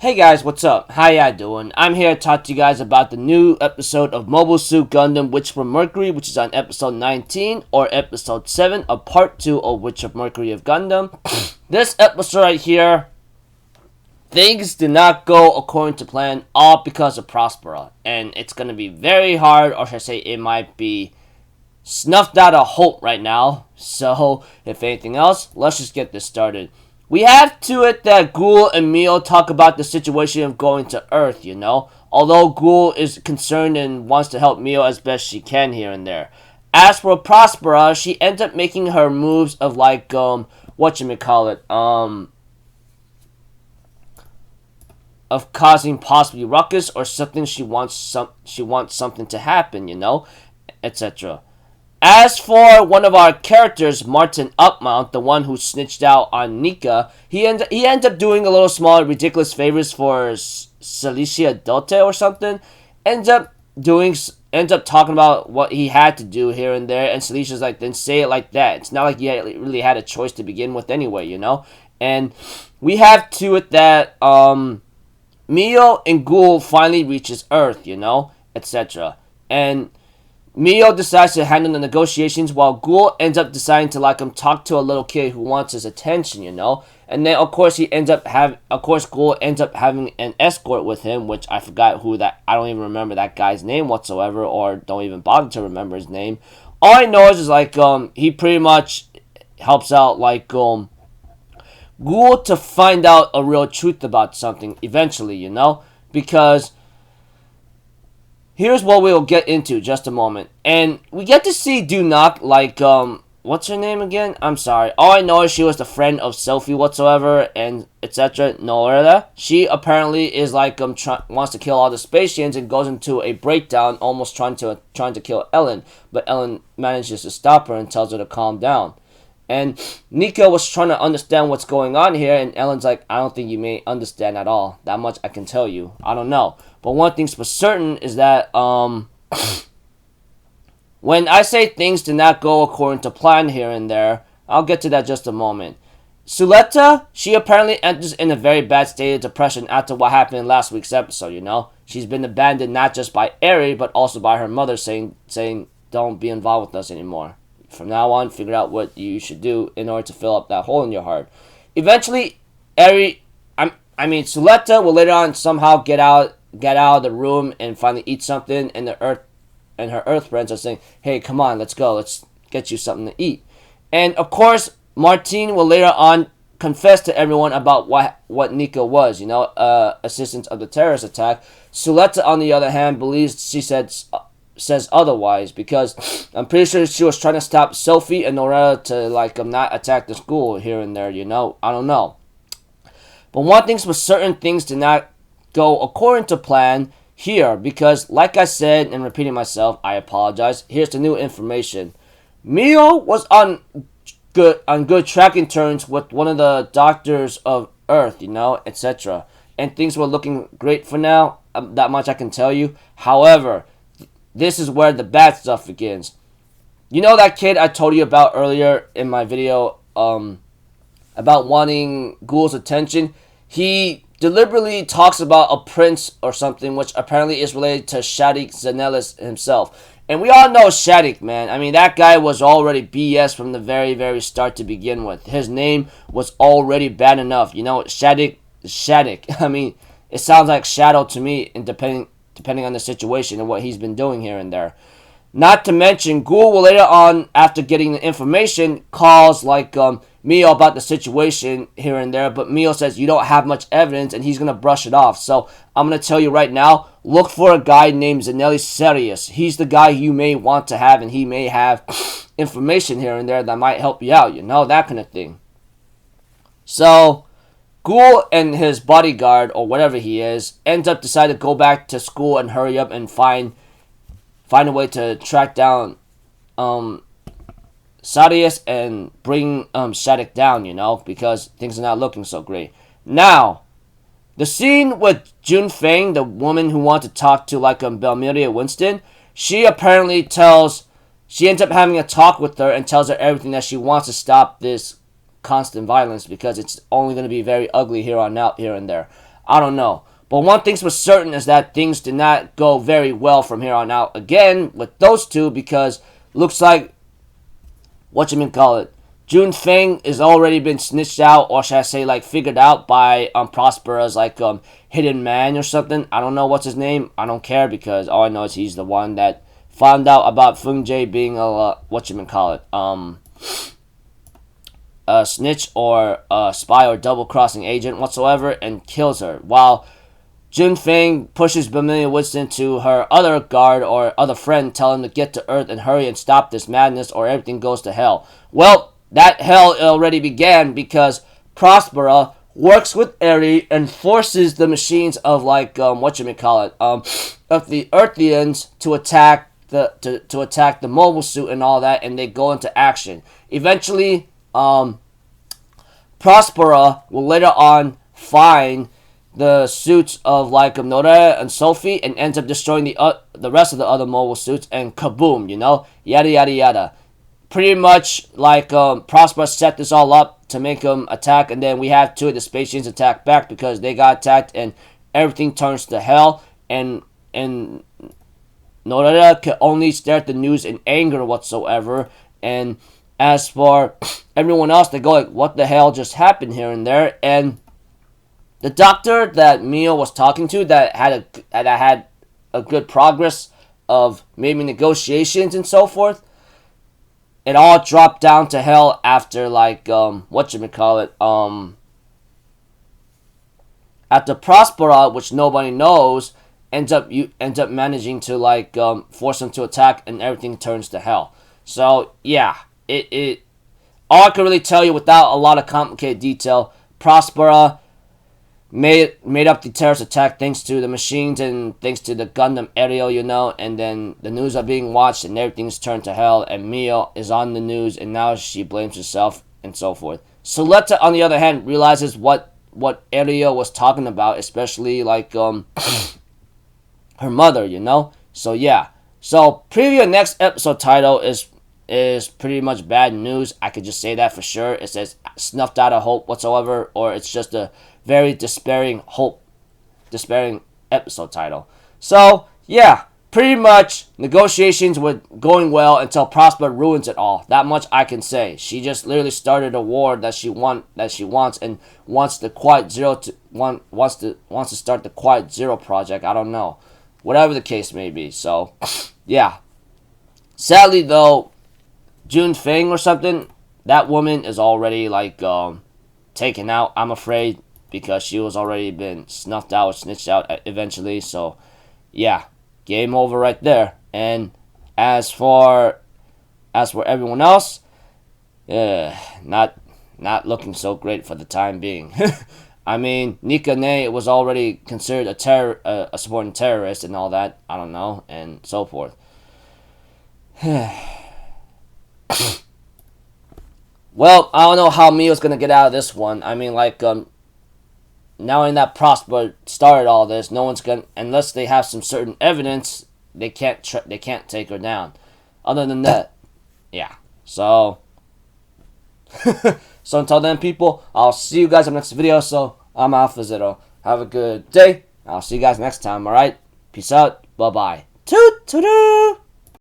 Hey guys, what's up? How ya doing? I'm here to talk to you guys about the new episode of Mobile Suit Gundam Witch from Mercury, which is on episode 19 or episode 7 of part 2 of Witch of Mercury of Gundam. This episode right here, things did not go according to plan, all because of Prospera. And it's going to be very hard, or should I say it might be snuffed out of hope right now. So, if anything else, let's just get this started. We have to it that Ghoul and Mio talk about the situation of going to Earth, you know. Although Ghoul is concerned and wants to help Mio as best she can here and there. As for Prospera, she ends up making her moves of like, whatchamacallit, of causing possibly ruckus or something she wants something to happen, you know, etc. As for one of our characters, Martin Upmount, the one who snitched out on Nika, he ends up doing a little small ridiculous favors for Celicia Dote or something. Ends up talking about what he had to do here and there, and Celicia's like, then say it like that. It's not like he really had a choice to begin with anyway, you know? And we have to it that Mio and Ghoul finally reaches Earth, you know, etc. And Mio decides to handle the negotiations while Ghoul ends up deciding to talk to a little kid who wants his attention, you know. And then of course Ghoul ends up having an escort with him, which I forgot I don't even remember that guy's name whatsoever, or don't even bother to remember his name. All I know is he pretty much helps out Ghoul to find out a real truth about something eventually, you know, because here's what we'll get into just a moment. And we get to see Dunak, what's her name again? I'm sorry. All I know is she was the friend of Sophie whatsoever, and etc. Noera. She apparently is wants to kill all the Spatians and goes into a breakdown, almost trying to kill Ellen. But Ellen manages to stop her and tells her to calm down. And Nika was trying to understand what's going on here, and Ellen's like, I don't think you may understand at all. That much I can tell you. I don't know. But one thing's for certain is that, when I say things did not go according to plan here and there, I'll get to that just a moment. Suletta, she apparently enters in a very bad state of depression after what happened in last week's episode, you know? She's been abandoned not just by Eri, but also by her mother saying, don't be involved with us anymore. From now on, figure out what you should do in order to fill up that hole in your heart. Eventually, Suletta will later on somehow get out of the room and finally eat something, and her Earth friends are saying, hey, come on, let's go, let's get you something to eat. And of course, Martine will later on confess to everyone about what Nika was, you know, assistant of the terrorist attack. Suletta, on the other hand, believes she says otherwise, because I'm pretty sure she was trying to stop Sophie and Norella to not attack the school here and there, you know. I don't know. But one thing's for certain, things did not go according to plan here, because like I said, and repeating myself, I apologize. Here's the new information. Mio was on good tracking terms with one of the doctors of Earth, you know, etc. And things were looking great for now. That much I can tell you. However, this is where the bad stuff begins. You know that kid I told you about earlier in my video about wanting Ghoul's attention? He deliberately talks about a prince or something, which apparently is related to Shadik Zanelis himself. And we all know Shadik, man. I mean, that guy was already BS from the very, very start to begin with. His name was already bad enough. You know, Shadik. I mean, it sounds like Shadow to me, and depending on the situation and what he's been doing here and there. Not to mention, Ghoul will later on, after getting the information, calls Mio about the situation here and there, but Mio says you don't have much evidence and he's going to brush it off. So I'm going to tell you right now, look for a guy named Zanelli Serious. He's the guy you may want to have, and he may have information here and there that might help you out, you know, that kind of thing. So Ghoul and his bodyguard, or whatever he is, ends up deciding to go back to school and hurry up and find a way to track down Sadius and bring Shadik down, you know, because things are not looking so great. Now, the scene with Jun Feng, the woman who wanted to talk to Belmeria Winston, she ends up having a talk with her and tells her everything that she wants to stop this constant violence, because it's only going to be very ugly here on out, here and there. I don't know. But one thing's for certain is that things did not go very well from here on out again with those two, because looks like, June Feng is already been snitched out, or should I say like figured out by Prospera's like hidden man or something. I don't know what's his name. I don't care, because all I know is he's the one that found out about Feng Jie being a a snitch or a spy or double-crossing agent whatsoever, and kills her, while Jun Feng pushes Bamilia Winston to her other guard or other friend, telling him to get to Earth and hurry and stop this madness or everything goes to hell. Well, that hell already began, because Prospera works with Eri and forces the machines of like of the Earthians to attack to attack the mobile suit and all that, and they go into action. Eventually, Prospera will later on find the suits of like Nora and Sophie, and ends up destroying the rest of the other mobile suits, and kaboom, yada yada yada. Pretty much like Prospera set this all up to make them attack, and then we have two of the space agents attack back because they got attacked, and everything turns to hell, and Nora can only stare at the news in anger whatsoever, and as for everyone else, they go like, what the hell just happened here and there, and the doctor that Mio was talking to that had a good progress of maybe negotiations and so forth, it all dropped down to hell after like after Prospera, which nobody knows, ends up managing to like force them to attack, and everything turns to hell. So yeah, it all I can really tell you without a lot of complicated detail, Prospera made up the terrorist attack thanks to the machines and thanks to the Gundam aerial, and then the news are being watched and everything's turned to hell, and Mio is on the news and now she blames herself and so forth. Soletta, on the other hand, realizes what Aerial was talking about, especially like her mother, So yeah. So preview next episode title is pretty much bad news. I could just say that for sure. It says snuffed out of hope whatsoever, or it's just a very despairing episode title. So yeah, pretty much negotiations were going well until Prospera ruins it all. That much I can say. She just literally started a war that she wants, and wants the Quiet Zero wants to start the Quiet Zero project. I don't know, whatever the case may be. So yeah, sadly though, June Feng or something, that woman is already like taken out, I'm afraid, because she was already been snuffed out or snitched out eventually. So yeah, game over right there. And as for everyone else, not looking so great for the time being. I mean, Nika Ne was already considered a supporting terrorist and all that. I don't know, and so forth. Well, I don't know how Mio's gonna get out of this one. I mean, like, now that Prosper started all this, no one's gonna, unless they have some certain evidence, they can't take her down. Other than that, yeah. So, so until then, people, I'll see you guys in the next video. So I'm Alpha Zero. Have a good day. I'll see you guys next time. All right. Peace out. Bye bye. Toot toot.